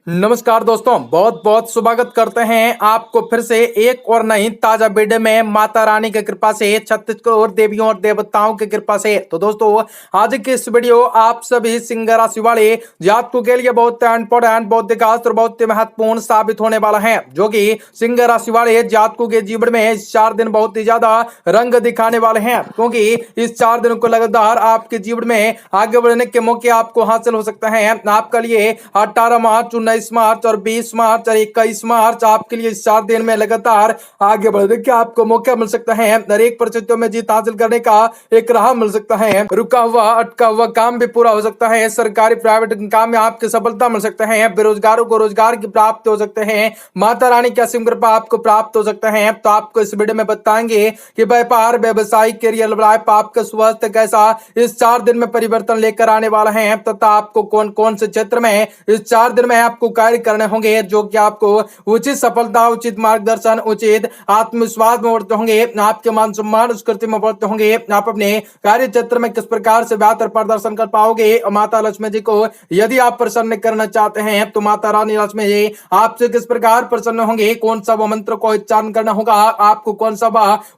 नमस्कार दोस्तों, बहुत बहुत स्वागत करते हैं आपको फिर से एक और नई ताजा वीडियो में माता रानी की कृपा से, 36 करोड़ देवियों और देवताओं की कृपा से। तो दोस्तों, आज की इस वीडियो आप सभी सिंह राशि वाले जातकों के लिए बहुत इंपॉर्टेंट, बहुत खास और बहुत महत्वपूर्ण साबित होने वाला है, जो कि सिंह राशि वाले जातकों के जीवन में इस 4 दिन बहुत ही ज्यादा रंग दिखाने वाले हैं, क्योंकि इस 4 दिन को लगातार आपके जीवन में आगे बढ़ने के मौके आपको हासिल हो सकता है। आपके लिए 18 मार्च, 19 मार्च और 20 मार्च और 21 मार्च आपके लिए 4 दिन में लगातार आगे बढ़ने का आपको मौका मिल सकता है। हर एक परिस्थितियों में जीत हासिल करने का एक राह मिल सकता है। रुका हुआ अटका हुआ काम भी पूरा हो सकता है। सरकारी प्राइवेट काम में आपकी सफलता मिल सकता है। बेरोजगारों को रोजगार की प्राप्त हो सकते हैं। माता रानी की असीम कृपा आपको प्राप्त हो सकता है। तो आपको इस वीडियो में बताएंगे कि व्यापार, व्यवसाय, करियर लाइफ, आपका स्वास्थ्य कैसा इस 4 दिन में परिवर्तन लेकर आने वाला है, तथा आपको कौन कौन से क्षेत्र में इस 4 दिन में आपको कार्य करने होंगे जो कि आपको उचित सफलता, उचित मार्गदर्शन, उचित आत्मविश्वास में बढ़ते होंगे, आपके मान सम्मान संस्कृति में बढ़ते होंगे। आप अपने कार्य क्षेत्र में किस प्रकार से बेहतर प्रदर्शन कर पाओगे। माता लक्ष्मी जी को यदि आप प्रसन्न करना चाहते हैं तो माता रानी लक्ष्मी जी आपसे किस प्रकार प्रसन्न होंगे, कौन सा मंत्र को उच्चारण करना होगा, आपको कौन सा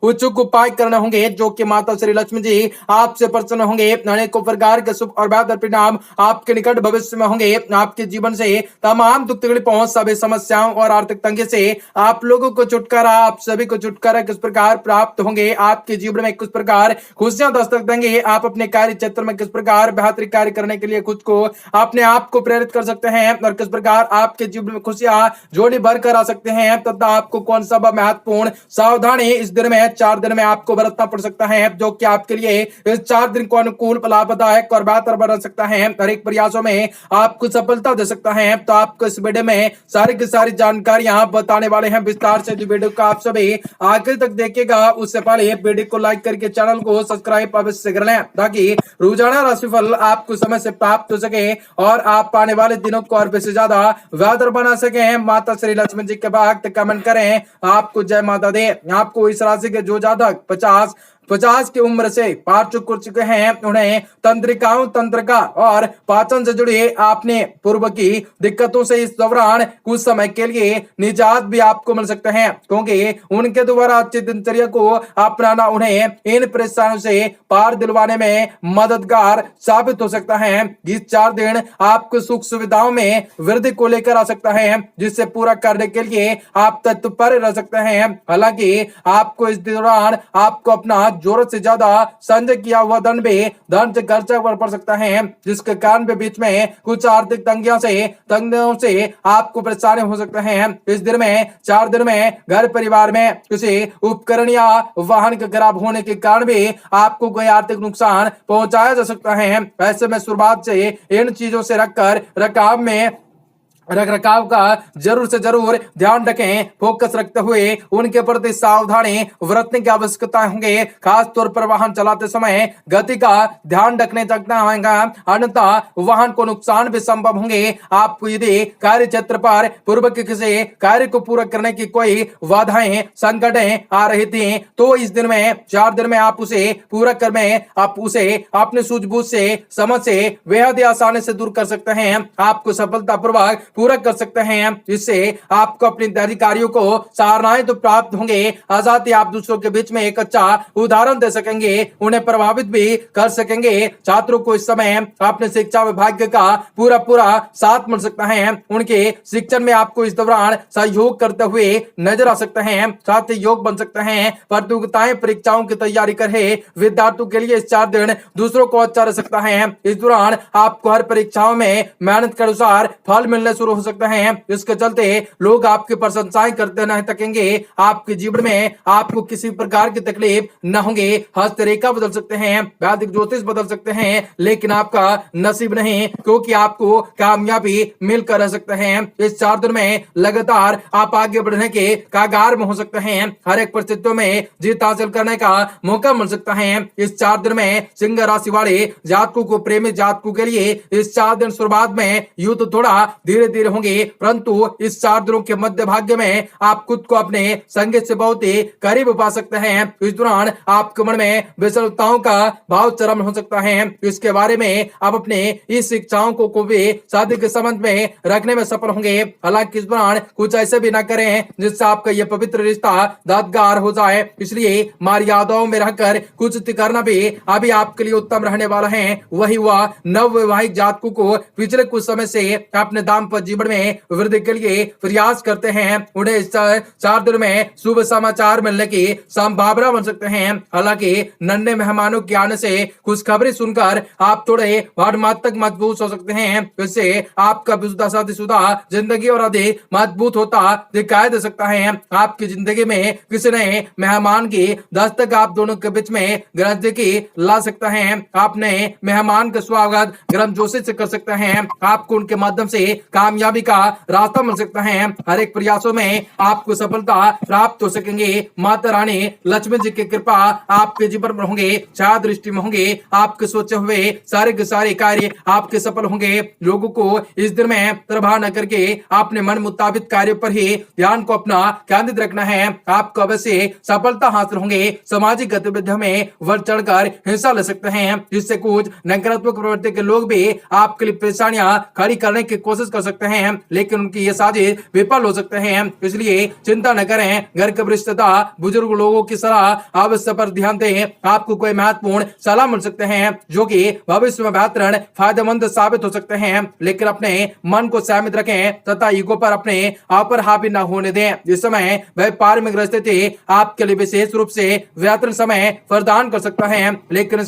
उचित उपाय करने होंगे जो कि माता श्री लक्ष्मी जी आपसे प्रसन्न होंगे। अनेकों प्रकार के शुभ और बेहतर परिणाम आपके निकट भविष्य में होंगे। आपके जीवन से तमाम दुख तकलीफ पहुंच, सभी समस्याओं और आर्थिक तंगी से आप लोगों को छुटकारा, आप सभी को छुटकारा किस प्रकार प्राप्त होंगे। आपके जीवन में किस प्रकार खुशियां दस्तक देंगे। आप अपने कार्य क्षेत्र में किस प्रकार बेहतर कार्य करने के लिए खुद को, अपने आप को प्रेरित कर सकते हैं और किस प्रकार आपके जीवन में खुशियां जोड़ी भर कर आ सकते हैं, तथा आपको कौन सा महत्वपूर्ण सावधानी इस दिन में 4 दिन में आपको बरतना पड़ सकता है जो कि आपके लिए इस 4 दिन को अनुकूल, लाभदायक और बेहतर बना सकता है। हर एक प्रयासों में आपको सफलता दे सकता है। तो आपको इस वीडियो में सारी की सारी जानकारियां बताने वाले हैं विस्तार से। जो वीडियो को आप सभी आखिर तक देखिएगा, उससे पहले वीडियो को लाइक करके चैनल को सब्सक्राइब अवश्य कर लें, ताकि रोजाना राशिफल आपको समय से प्राप्त हो सके और आप आने वाले दिनों को और भी ज्यादा बेहतर बना सके। माता श्री लक्ष्मी जी के भक्त कमेंट करें, आपको जय माता दे। आपको इस राशि के जो जातक 50 की उम्र से पार चुके हैं, उन्हें तंत्रिकाओं, तंत्र का और पाचन से जुड़े आपने पूर्व की दिक्कतों से इस दौरान कुछ समय के लिए निजात भी आपको मिल सकते हैं, क्योंकि उनके द्वारा अच्छी दिनचर्या को अपनाना उन्हें इन परेशानियों से पार दिलवाने में मददगार साबित हो सकता है। इस 4 दिन आपको सुख सुविधाओं में वृद्धि को लेकर आ सकता है, जिससे पूरा करने के लिए आप तत्पर रह सकते हैं। हालांकि आपको इस दौरान आपको अपना जरूरत से ज्यादा संचय किया हुआ धन से खर्चा पड़ सकता है, जिसके कारण भी बीच में कुछ आर्थिक तंगियों से आपको परेशानी हो सकते हैं। इस दिन में 4 दिन में घर परिवार में किसी उपकरण या वाहन के खराब होने के कारण भी आपको कोई आर्थिक नुकसान पहुंचाया जा सकता है। ऐसे में शुरुआत से इन चीजों से रख रखाव का जरूर से जरूर ध्यान रखें। फोकस रखते हुए उनके प्रति सावधानी बरतने की आवश्यकता होंगे। खास तौर पर वाहन चलाते समय गति का ध्यान रखने सकना होगा, अन्यथा वाहन को नुकसान भी संभव होंगे। आपको यदि कार्य क्षेत्र पर पूर्व के किसी कार्य को पूरा करने की कोई बाधाएं, संकटें आ रही थी, तो इस दिन में 4 दिन में आप उसे पूरा कर में आप उसे अपने सूझबूझ से, समझ से बेहद आसानी से दूर कर सकते हैं। आपको सफलतापूर्वक पूरा कर सकते हैं। इससे आपको अपने अधिकारियों को सराहनाएं तो प्राप्त होंगे, साथ ही आप दूसरों के बीच में एक अच्छा उदाहरण दे सकेंगे, उन्हें प्रभावित भी कर सकेंगे। छात्रों को इस समय अपने शिक्षा विभाग का पूरा साथ मिल सकता है। उनके शिक्षण में आपको इस दौरान सहयोग करते हुए नजर आ सकते हैं। साथ ही योग बन सकते हैं। प्रतियोगिताएं, परीक्षाओं की तैयारी कर रहे विद्यार्थियों के लिए इस 4 दिन दूसरों को अच्छा रह सकता है। इस दौरान आपको हर परीक्षाओं में मेहनत के अनुसार फल मिलने शुरू हो सकते हैं। इसके चलते लोग आपकी प्रशंसाएं करते नहीं थकेंगे। आपके जीवन में आपको किसी प्रकार की तकलीफ न होंगे। हस्तरेखा बदल सकते हैं, वैदिक ज्योतिष बदल सकते हैं, लेकिन आपका नसीब नहीं, क्योंकि आपको कामयाबी मिलकर रह सकते हैं। इस 4 दिन में लगातार आप आगे बढ़ने के कागार में हो सकते हैं। हर एक परिस्थितियों में जीत हासिल करने का मौका मिल सकता है। इस 4 दिन में सिंह राशि वाले जातकों को, प्रेमी जातकों के लिए इस 4 दिन शुरुआत में यूं तो थोड़ा धीरे धीरे होंगे, परंतु इस 4 दिनों के मध्य भाग्य में आप खुद को अपने संगी से बहुत ही करीब पा सकते हैं। इस दौरान आपके मन में विषमताओं का भाव चरम हो सकता है। इसके बारे में आप अपने इस इच्छाओं को भी शादी के संबंध में रखने में सफल होंगे। हालांकि इस दौरान कुछ ऐसे भी ना करें जिससे आपका यह पवित्र रिश्ता यादगार हो जाए, इसलिए मर्यादाओं में रहकर कुछ करना भी अभी आपके लिए उत्तम रहने वाला है। वही वह नव वैवाहिक जातकों को पिछले कुछ समय से अपने दाम्पत्य जीवन में वृद्धि के लिए प्रयास करते हैं, उन्हें इस 4 दिन में शुभ समाचार मिलने की संभावना बन सकते हैं। हालांकि नन्हे मेहमानों के आने से खुशखबरी सुनकर आप थोड़े भावनात्मक मजबूत हो सकते हैं। इससे आपका शादीशुदा जिंदगी और अधिक मजबूत होता दिखाई दे सकता है। आपकी जिंदगी में किसी नए मेहमान की दस्तक आप दोनों के बीच में नजदीकी ला सकता है। आपने मेहमान का स्वागत गर्मजोशी से कर सकते हैं। आपको उनके माध्यम से कामयाबी का रास्ता मिल सकता है। हर एक प्रयासों में आपको सफलता प्राप्त हो सकेंगे। माता रानी लक्ष्मी जी की कृपा आपके जीवन में होंगे, छाया दृष्टि में होंगे। आपके सोचे हुए सारे के सारे कार्य आपके सफल होंगे। लोगों को इस दिन में प्रभाव न करके अपने मन मुताबिक कार्य पर ही ध्यान को अपना केंद्रित रखना है। आपको अवश्य सफलता हासिल होंगे। सामाजिक गतिविधियों में बढ़ चढ़कर हिस्सा ले सकते हैं, जिससे कुछ नकारात्मक प्रवृत्ति के लोग भी आपके लिए परेशानियां खड़ी करने की कोशिश कर सकते हैं, लेकिन उनकी ये साजिश विफल हो सकते हैं। इसलिए चिंता न करें। घर के वरिष्ठ तथा बुजुर्ग लोगों की सलाह अवश्य पर ध्यान दें। आपको कोई महत्वपूर्ण सलाह मिल सकते हैं जो कि भविष्य में बेहतर फायदेमंद साबित हो सकते हैं, लेकिन अपने मन को शांत रखें तथा ईगो पर अपने आप पर हावी न होने दें। इस समय व्यापार में स्थिति आपके लिए विशेष रूप से बेहतर समय प्रदान कर सकता है, लेकिन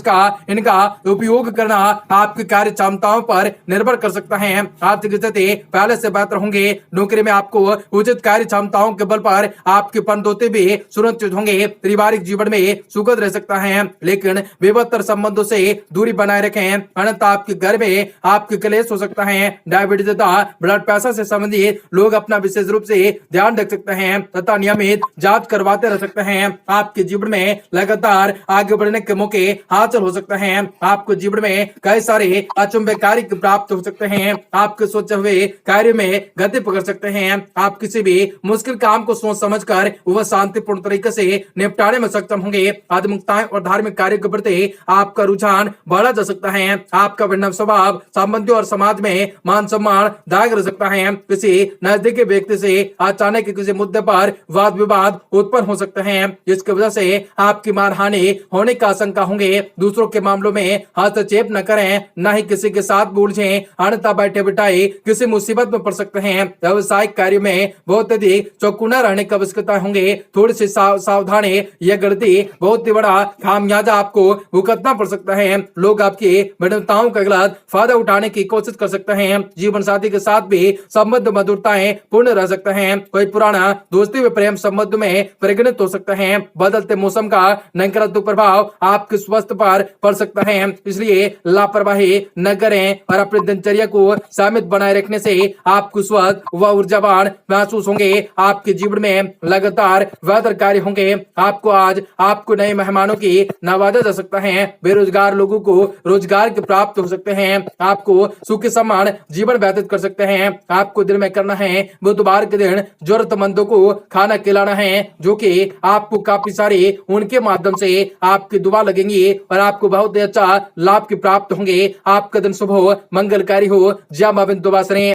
इनका उपयोग करना आपकी कार्य क्षमताओं पर निर्भर कर सकता है। आर्थिक स्थिति पहले से बेहतर होंगे। नौकरी में आपको उचित कार्य क्षमताओं के बल पर आपके पनौते भी सुनिश्चित होंगे। पारिवारिक जीवन में सुखद रह सकता है, लेकिन बेहतर संबंधों से दूरी बनाए रखें, अन्यथा आपके घर में आपके क्लेश हो सकता है। डायबिटीज तथा ब्लड प्रेशर से संबंधित लोग अपना विशेष रूप से ध्यान रख सकते हैं तथा नियमित जांच करवाते रह सकते हैं। आपके जीवन में लगातार आगे बढ़ने के मौके हासिल हो सकते हैं। आपको जीवन में कई सारे अचंभे कार्य प्राप्त हो सकते हैं। आपके सोचे हुए कार्य में गति पकड़ सकते हैं। आप किसी भी मुश्किल काम को सोच समझकर वह शांतिपूर्ण तरीके से निपटाने में सक्षम होंगे। आध्यात्मिकताएं और धार्मिक कार्यों के प्रति आपका रुझान बढ़ा जा सकता है। आपका विनम्र स्वभाव संबंधियों और समाज में मान सम्मान दायक रह सकता है। किसी नजदीकी व्यक्ति से अचानक किसी मुद्दे पर वाद विवाद उत्पन्न हो सकते हैं, जिसकी वजह से आपकी मानहानि होने का आशंका होंगे। दूसरों के मामलों में हस्तक्षेप न करें, न ही किसी के साथ उलझें, अन्यथा बैठे बिठाई किसी मुसीबत में पड़ सकते हैं। व्यवसायिक कार्य में बहुत अधिक चौकन्ना रहने की आवश्यकता होंगे। थोड़ी सी सावधानी, यह गलती बहुत ही बड़ा खामियाजा आपको भुगतना पड़ सकता है। लोग आपकी विनम्रताओं का गलत फायदा उठाने की कोशिश कर सकते हैं। जीवन साथी के साथ भी संबंध मधुरताएं पूर्ण रह सकते हैं। कोई पुराना दोस्ती व प्रेम संबंध में परिगणित हो सकते हैं। बदलते मौसम का नकारात्मक प्रभाव आपके स्वास्थ्य पर पड़ सकता है, इसलिए लापरवाही न करें और अपनी दिनचर्या को सीमित बनाए रखने से आपको स्वस्थ व ऊर्जावान महसूस होंगे। आपके जीवन में लगातार बेहतर कार्य होंगे। आपको नए मेहमानों की नवाजा जा सकता है। बेरोजगार लोगों को रोजगार के प्राप्त हो सकते हैं। आपको सुखी समान जीवन व्यतीत कर सकते हैं। आपको दिन में करना है बुधवार के दिन जरूरतमंदों को खाना खिलाना है, जो कि आपको काफी सारे उनके माध्यम से आपकी दुआ लगेंगी और आपको बहुत ही अच्छा लाभ की प्राप्त होंगे। आपका दिन शुभ हो, मंगलकारी हो। जय मां बिंदु वासनी।